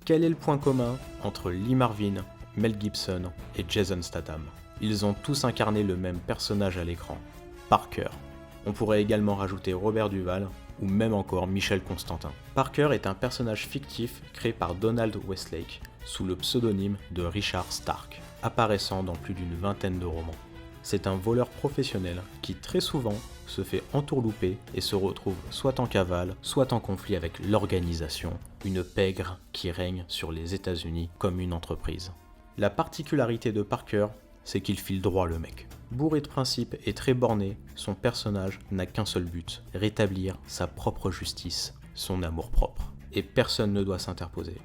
Quel est le point commun entre Lee Marvin, Mel Gibson et Jason Statham? Ils ont tous incarné le même personnage à l'écran, Parker. On pourrait également rajouter Robert Duvall ou même encore Michel Constantin. Parker est un personnage fictif créé par Donald Westlake sous le pseudonyme de Richard Stark, apparaissant dans plus d'une vingtaine de romans. C'est un voleur professionnel qui très souvent se fait entourlouper et se retrouve soit en cavale, soit en conflit avec l'organisation, une pègre qui règne sur les États-Unis comme une entreprise. La particularité de Parker, c'est qu'il file droit le mec. Bourré de principes et très borné, son personnage n'a qu'un seul but, rétablir sa propre justice, son amour-propre. Et personne ne doit s'interposer.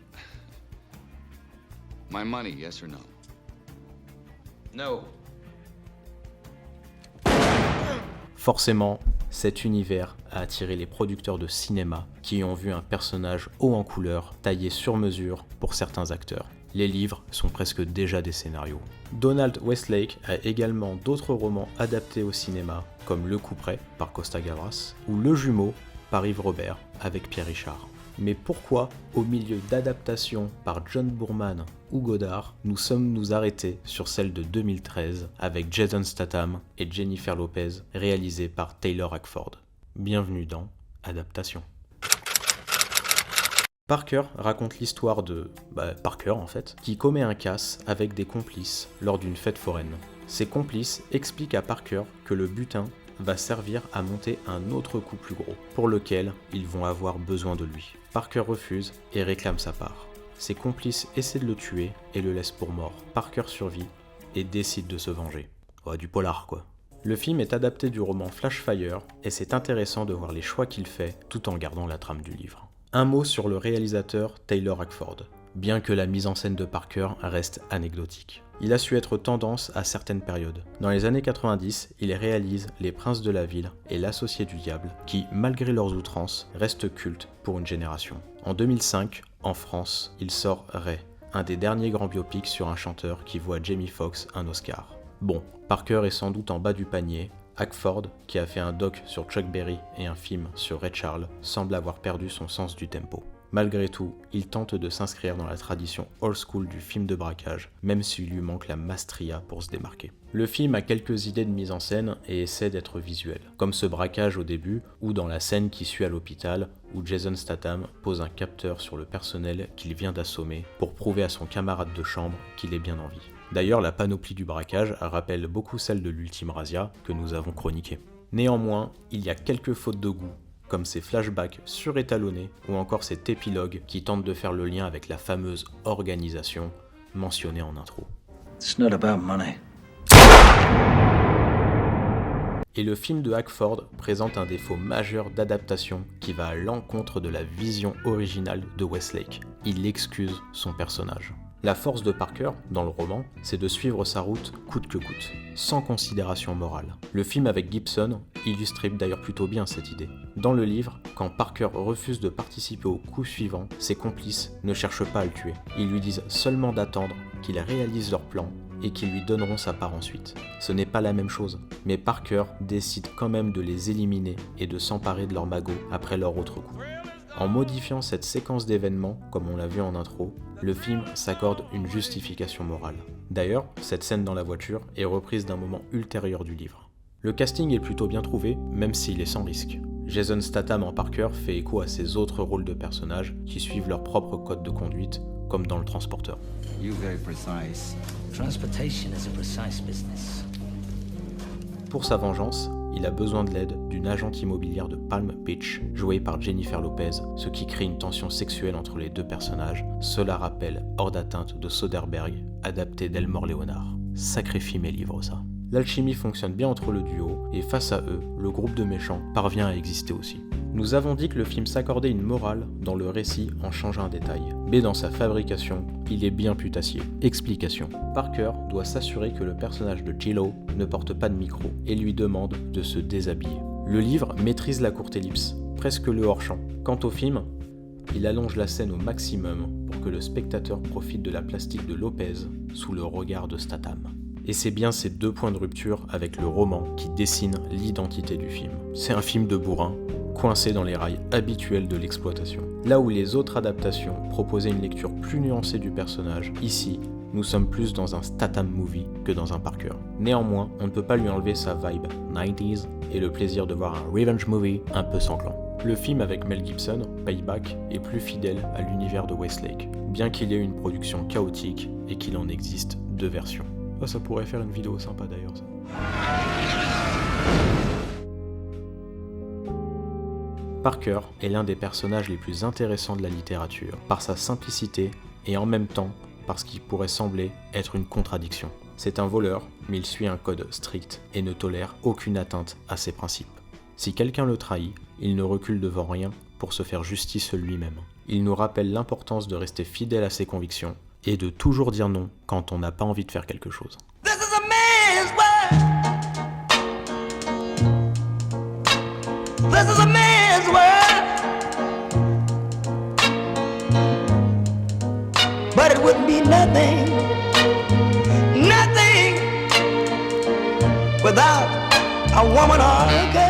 My money, yes or no? No. Forcément, cet univers a attiré les producteurs de cinéma qui ont vu un personnage haut en couleur, taillé sur mesure pour certains acteurs. Les livres sont presque déjà des scénarios. Donald Westlake a également d'autres romans adaptés au cinéma, comme Le Couperet par Costa Gavras ou Le Jumeau par Yves Robert avec Pierre Richard. Mais pourquoi, au milieu d'adaptations par John Boorman ou Godard, nous sommes-nous arrêtés sur celle de 2013 avec Jason Statham et Jennifer Lopez, réalisée par Taylor Hackford? Bienvenue dans Adaptation. Parker raconte l'histoire de Parker en fait, qui commet un casse avec des complices lors d'une fête foraine. Ces complices expliquent à Parker que le butin va servir à monter un autre coup plus gros, pour lequel ils vont avoir besoin de lui. Parker refuse et réclame sa part. Ses complices essaient de le tuer et le laissent pour mort. Parker survit et décide de se venger. Ouais, du polar quoi. Le film est adapté du roman Flashfire et c'est intéressant de voir les choix qu'il fait tout en gardant la trame du livre. Un mot sur le réalisateur Taylor Hackford, bien que la mise en scène de Parker reste anecdotique. Il a su être tendance à certaines périodes. Dans les années 90, il réalise Les Princes de la Ville et L'Associé du Diable, qui, malgré leurs outrances, restent cultes pour une génération. En 2005, en France, il sort Ray, un des derniers grands biopics sur un chanteur qui voit Jamie Foxx un Oscar. Bon, Parker est sans doute en bas du panier. Hackford, qui a fait un doc sur Chuck Berry et un film sur Ray Charles, semble avoir perdu son sens du tempo. Malgré tout, il tente de s'inscrire dans la tradition old school du film de braquage, même s'il lui manque la maestria pour se démarquer. Le film a quelques idées de mise en scène et essaie d'être visuel, comme ce braquage au début ou dans la scène qui suit à l'hôpital où Jason Statham pose un capteur sur le personnel qu'il vient d'assommer pour prouver à son camarade de chambre qu'il est bien en vie. D'ailleurs, la panoplie du braquage rappelle beaucoup celle de l'Ultime Razzia que nous avons chroniqué. Néanmoins, il y a quelques fautes de goût, comme ces flashbacks surétalonnés ou encore cet épilogue qui tente de faire le lien avec la fameuse organisation mentionnée en intro. It's not about money. Et le film de Hackford présente un défaut majeur d'adaptation qui va à l'encontre de la vision originale de Westlake. Il excuse son personnage. La force de Parker, dans le roman, c'est de suivre sa route coûte que coûte, sans considération morale. Le film avec Gibson illustre d'ailleurs plutôt bien cette idée. Dans le livre, quand Parker refuse de participer au coup suivant, ses complices ne cherchent pas à le tuer. Ils lui disent seulement d'attendre qu'il réalise leur plan et qu'ils lui donneront sa part ensuite. Ce n'est pas la même chose, mais Parker décide quand même de les éliminer et de s'emparer de leur magot après leur autre coup. En modifiant cette séquence d'événements, comme on l'a vu en intro, le film s'accorde une justification morale. D'ailleurs, cette scène dans la voiture est reprise d'un moment ultérieur du livre. Le casting est plutôt bien trouvé, même s'il est sans risque. Jason Statham en Parker fait écho à ses autres rôles de personnages qui suivent leur propre code de conduite, comme dans Le Transporteur. You very precise. Transportation is a precise business. Pour sa vengeance, il a besoin de l'aide d'une agente immobilière de Palm Beach, jouée par Jennifer Lopez, ce qui crée une tension sexuelle entre les deux personnages. Cela rappelle Hors d'atteinte de Soderbergh, adapté d'Elmore Leonard. Sacré film et livre ça. L'alchimie fonctionne bien entre le duo, et face à eux, le groupe de méchants parvient à exister aussi. Nous avons dit que le film s'accordait une morale dans le récit en changeant un détail, mais dans sa fabrication, il est bien putassier. Explication. Parker doit s'assurer que le personnage de J-Lo ne porte pas de micro et lui demande de se déshabiller. Le livre maîtrise la courte ellipse, presque le hors-champ. Quant au film, il allonge la scène au maximum pour que le spectateur profite de la plastique de Lopez sous le regard de Statham. Et c'est bien ces deux points de rupture avec le roman qui dessinent l'identité du film. C'est un film de bourrin, coincé dans les rails habituels de l'exploitation. Là où les autres adaptations proposaient une lecture plus nuancée du personnage, ici, nous sommes plus dans un Statham movie que dans un Parker. Néanmoins, on ne peut pas lui enlever sa vibe 90s et le plaisir de voir un revenge movie un peu sanglant. Le film avec Mel Gibson, Payback, est plus fidèle à l'univers de Westlake, bien qu'il ait une production chaotique et qu'il en existe 2 versions. Oh, ça pourrait faire une vidéo sympa d'ailleurs ça. Parker est l'un des personnages les plus intéressants de la littérature, par sa simplicité et en même temps parce qu'il pourrait sembler être une contradiction. C'est un voleur, mais il suit un code strict et ne tolère aucune atteinte à ses principes. Si quelqu'un le trahit, il ne recule devant rien pour se faire justice lui-même. Il nous rappelle l'importance de rester fidèle à ses convictions et de toujours dire non quand on n'a pas envie de faire quelque chose. This is a man's world. This is a man's world. But it wouldn't be nothing, nothing without a woman or a girl.